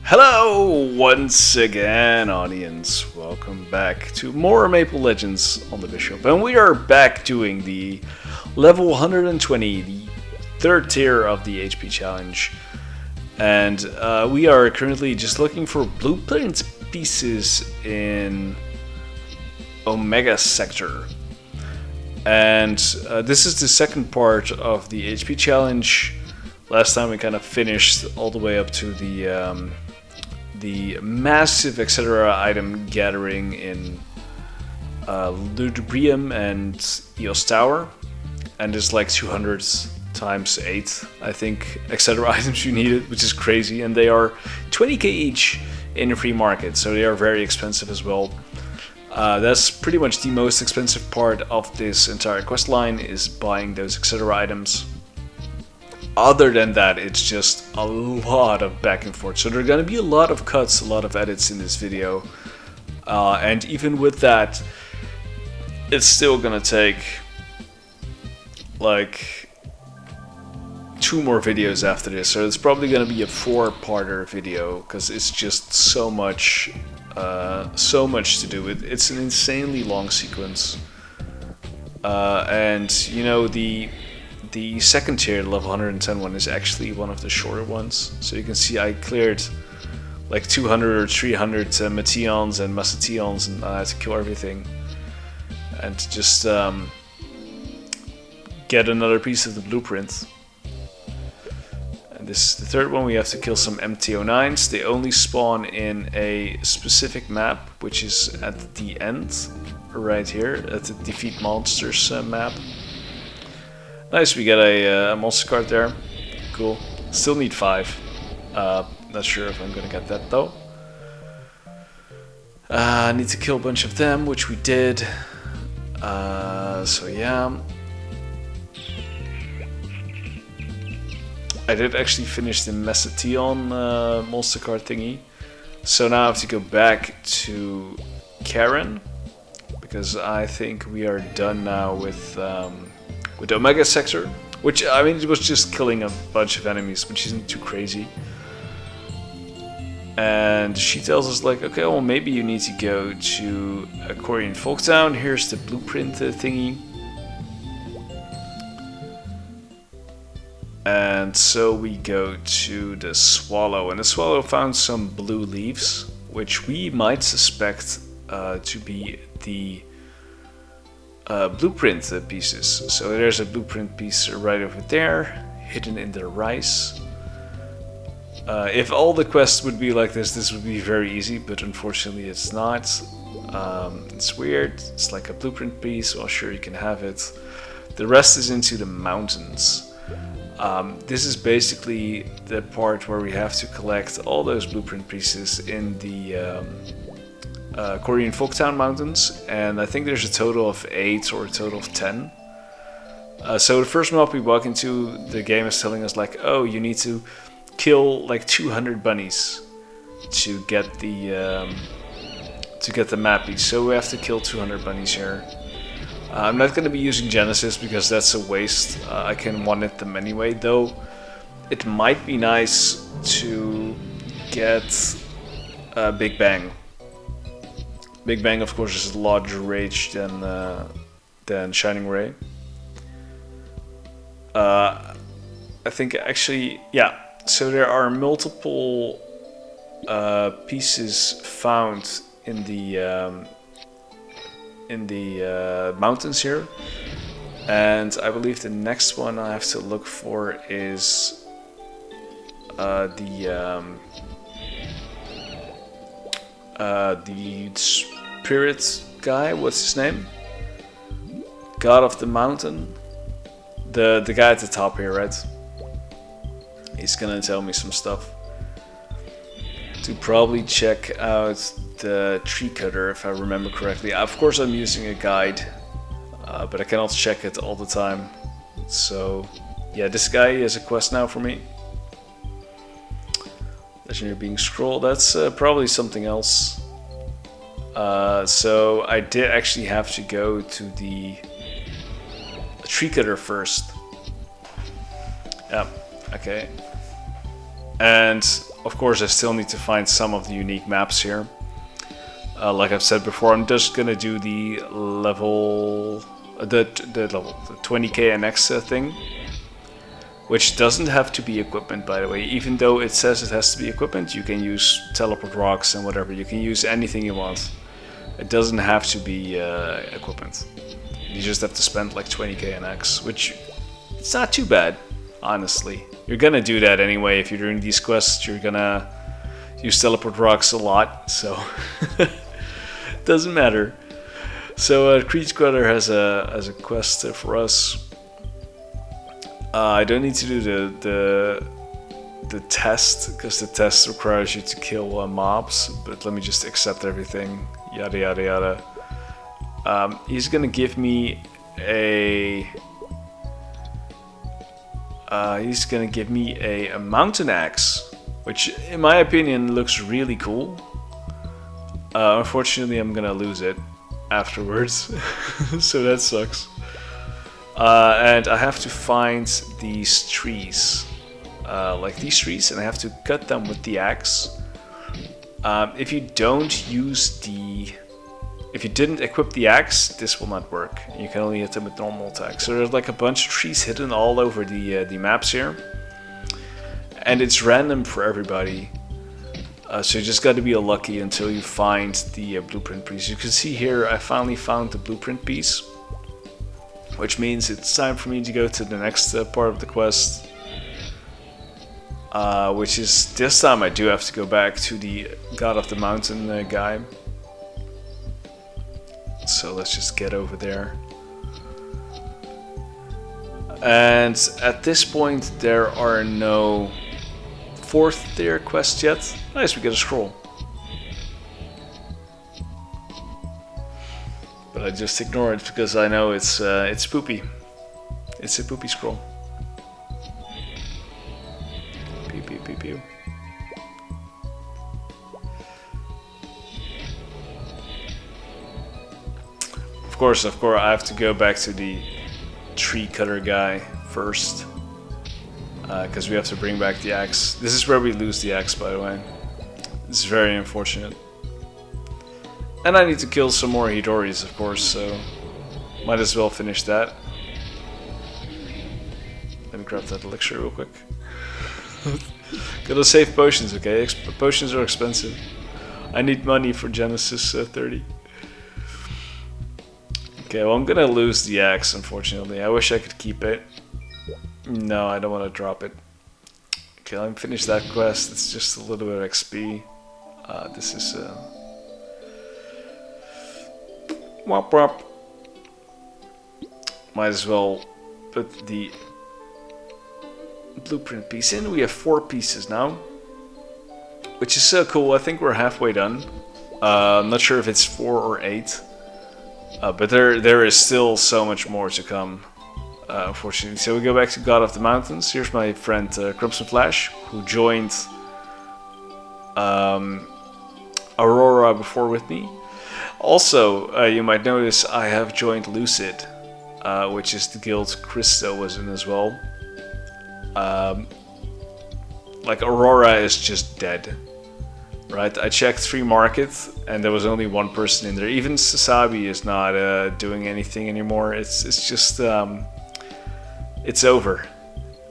Hello once again, audience. Welcome back to more Maple Legends on the Bishop. And we are back doing the level 120, the third tier of the HP challenge. And we are currently just looking for blueprint pieces in Omega sector. And this is the second part of the HP challenge. Last time we kind of finished all the way up to the massive etc. item gathering in Ludibrium and Eos Tower, and there's like 200 times 8 I think etc. items you needed, which is crazy, and they are 20k each in the free market, so they are very expensive as well. That's pretty much the most expensive part of this entire quest line, is buying those etc. items. Other than that, it's just a lot of back and forth. So there are going to be a lot of cuts, a lot of edits in this video. And even with that, it's still going to take like 2 more videos after this. So it's probably going to be a 4-parter video, because it's just so much to do. It's an insanely long sequence. And you know, the second tier, the level 110 one, is actually one of the shorter ones. So you can see I cleared like 200 or 300 Meteons and Macetions, and I had to kill everything. And just get another piece of the blueprint. And this is the third one. We have to kill some MTO9s. They only spawn in a specific map, which is at the end, right here, at the Defeat Monsters map. Nice, we get a monster card there. Cool. Still need 5. Not sure if I'm gonna get that though. I need to kill a bunch of them, which we did. So yeah. I did actually finish the Macetion monster card thingy. So now I have to go back to Karen, because I think we are done now with Omega sector, which, I mean, it was just killing a bunch of enemies, which isn't too crazy. And she tells us like, okay, well, maybe you need to go to Korean Folktown. Here's the blueprint thingy. And so we go to the Swallow, and the Swallow found some blue leaves, which we might suspect to be the blueprint pieces. So there's a blueprint piece right over there, hidden in the rice. If all the quests would be like this would be very easy, but unfortunately it's not. It's weird. It's like a blueprint piece. Well, sure, you can have it. The rest is into the mountains. This is basically the part where we have to collect all those blueprint pieces in the Korean Folktown Mountains, and I think there's a total of 8 or a total of 10. So the first map we walk into, the game is telling us like, oh, you need to kill like 200 bunnies to get the map piece. So we have to kill 200 bunnies here. I'm not going to be using Genesis because that's a waste. I can one-hit them anyway, though it might be nice to get Big Bang. Big Bang, of course, is a larger rage than Shining Ray. I think actually, yeah. So there are multiple pieces found in the mountains here, and I believe the next one I have to look for is the spirit guy. What's his name? God of the Mountain. The guy at the top here, right? He's gonna tell me some stuff. To probably check out the tree cutter, if I remember correctly. Of course I'm using a guide, but I cannot check it all the time. So yeah, this guy is a quest now for me. Legendary Being Scroll, that's probably something else. So I did actually have to go to the tree cutter first. Yeah, okay. And Of course, I still need to find some of the unique maps here. Like I've said before, I'm just gonna do the level, the 20k NX thing, which doesn't have to be equipment, by the way. Even though it says it has to be equipment, you can use teleport rocks and whatever. You can use anything you want. It doesn't have to be equipment. You just have to spend like 20k NX, which it's not too bad, honestly. You're gonna do that anyway if you're doing these quests. You're gonna use teleport rocks a lot, so doesn't matter. So Creed Squatter has a quest for us. I don't need to do the test, because the test requires you to kill mobs. But let me just accept everything. Yada yada yada. He's gonna give me a. He's gonna give me a mountain axe, which, in my opinion, looks really cool. Unfortunately, I'm gonna lose it afterwards, so that sucks. And I have to find these trees, like these trees, and I have to cut them with the axe. If you didn't equip the axe, this will not work. You can only hit them with normal attacks. So there's like a bunch of trees hidden all over the maps here, and it's random for everybody. So you just got to be lucky until you find the blueprint piece. You can see here, I finally found the blueprint piece, which means it's time for me to go to the next part of the quest, which is, this time I do have to go back to the God of the Mountain guy. So let's just get over there. And at this point there are no 4th tier quests yet. Nice, we get a scroll. But I just ignore it because I know it's poopy. It's a poopy scroll. Pew pew pew pew. Of course, I have to go back to the tree cutter guy first, because we have to bring back the axe. This is where we lose the axe, by the way. It's very unfortunate. And I need to kill some more Hidoris, of course, so might as well finish that. Let me grab that elixir real quick. Gotta save potions, okay? Potions are expensive. I need money for Genesis 30. Okay, well, I'm gonna lose the axe, unfortunately. I wish I could keep it. No, I don't want to drop it. Okay, let me finish that quest. It's just a little bit of XP. This is wop wop. Might as well put the blueprint piece in. We have 4 pieces now, which is so cool. I think we're halfway done. I'm not sure if it's 4 or 8, but there is still so much more to come. Unfortunately. So we go back to God of the Mountains. Here's my friend Crimson Flash, who joined Aurora before with me. Also, you might notice I have joined Lucid, which is the guild Christo was in as well. Like, Aurora is just dead. Right? I checked Free Market and there was only 1 person in there. Even Sasabi is not doing anything anymore. It's just it's over,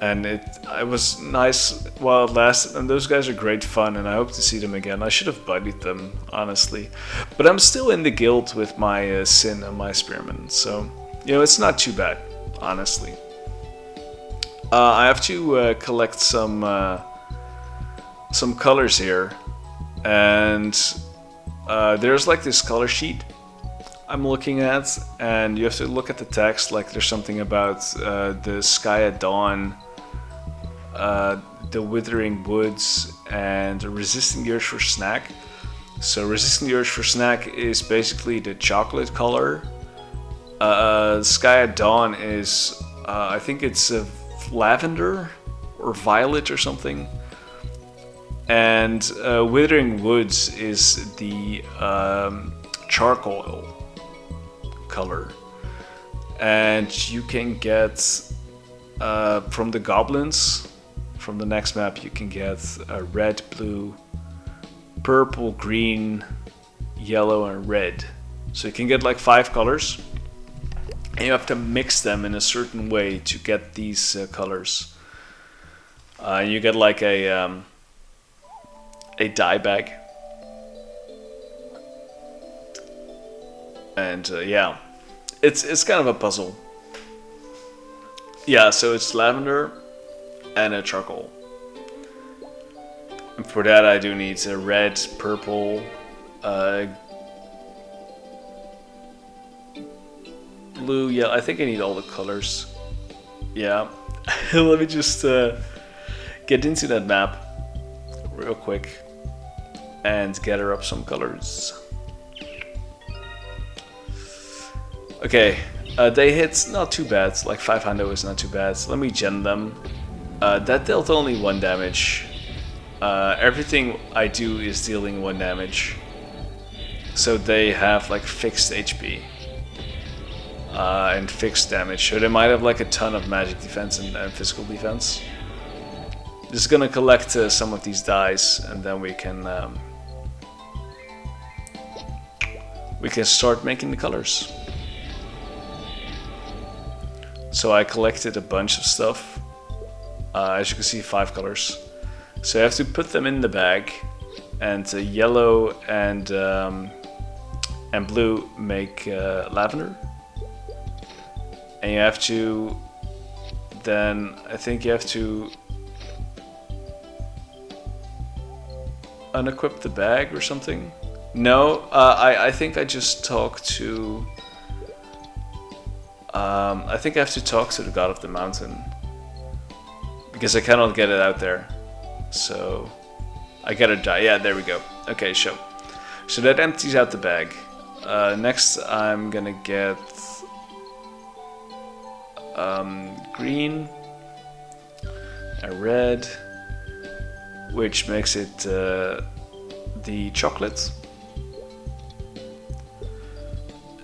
and it was nice while it lasted, and those guys are great fun, and I hope to see them again. I should have buddied them, honestly, but I'm still in the guild with my Sin and my Spearman, so you know, it's not too bad, honestly. I have to collect some colors here, and there's like this color sheet I'm looking at, and you have to look at the text. Like, there's something about the sky at dawn, the withering woods, and resisting the urge for snack. So resisting the urge for snack is basically the chocolate color. Sky at dawn is I think it's lavender or violet or something, and withering woods is the charcoal color, and you can get from the goblins from the next map you can get red, blue, purple, green, yellow, and red. So you can get like 5 colors, and you have to mix them in a certain way to get these colors. You get like a dye bag, and yeah, it's kind of a puzzle. Yeah, so it's lavender and a charcoal. And for that I do need a red, purple, blue, yeah, I think I need all the colors. Yeah, let me just get into that map real quick and gather up some colors. Okay, they hit not too bad, like 5 hundo is not too bad. So let me gen them. That dealt only 1 damage. Everything I do is dealing 1 damage. So they have like fixed HP. And fixed damage, so they might have like a ton of magic defense and physical defense. Just gonna collect some of these dice, and then we can start making the colors. So I collected a bunch of stuff. As you can see, 5 colors. So I have to put them in the bag, and yellow and blue make lavender. And you have to, then I think you have to unequip the bag or something. No, I think I just talked to, I think I have to talk to the god of the mountain, because I cannot get it out there. So I gotta die. Yeah, there we go. Okay, so that empties out the bag. Next I'm gonna get green, a red, which makes it the chocolate,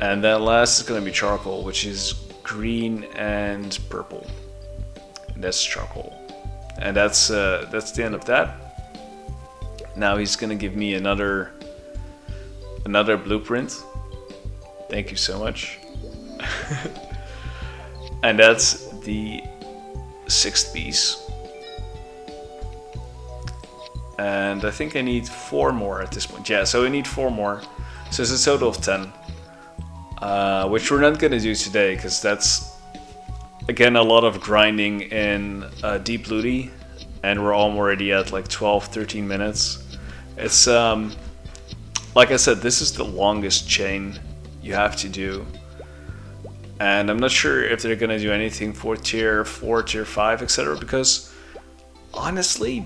and then last is going to be charcoal, which is green and purple. And that's charcoal, and that's the end of that. Now he's going to give me another blueprint. Thank you so much. And that's the 6th piece. And I think I need 4 more at this point. Yeah, so I need 4 more. So it's a total of 10. Which we're not going to do today, because that's, again, a lot of grinding in Deep Looty. And we're already at like 12-13 minutes. It's, like I said, this is the longest chain you have to do. And I'm not sure if they're gonna do anything for tier 4, tier 5, etc. Because honestly,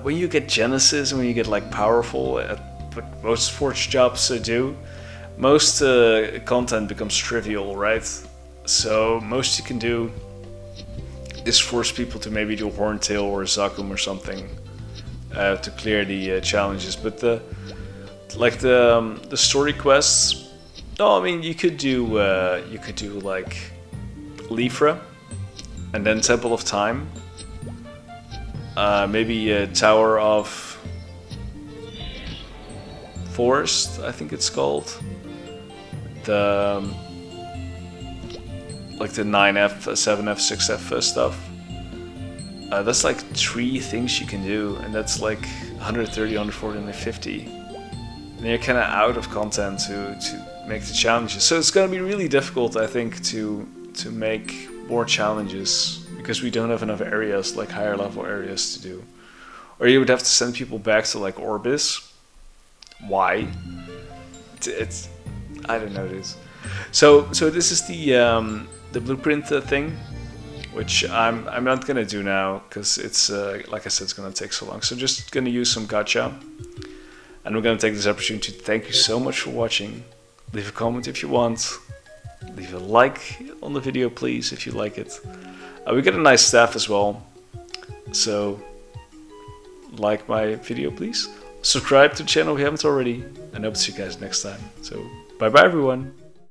when you get Genesis and when you get like powerful at what most Forge jobs do, most content becomes trivial, right? So most you can do is force people to maybe do Horntail or Zakum or something to clear the challenges. But the story quests. No, I mean you could do like Lifra, and then Temple of Time, maybe Tower of Forest, I think it's called, the like the 9F, 7F, 6F stuff. That's like 3 things you can do, and that's like 130, 140, 150. And you're kind of out of content to make the challenges. So it's going to be really difficult, I think, to make more challenges, because we don't have enough areas, like higher level areas to do. Or you would have to send people back to like Orbis. Why? It's I don't know this. So this is the blueprint thing, which I'm not gonna do now, because it's like I said, it's gonna take so long. So just gonna use some gacha, and we're gonna take this opportunity to thank you so much for watching. Leave a comment if you want. Leave a like on the video, please, if you like it. We got a nice staff as well, so like my video, please. Subscribe to the channel if you haven't already, and hope to see you guys next time. So bye bye everyone.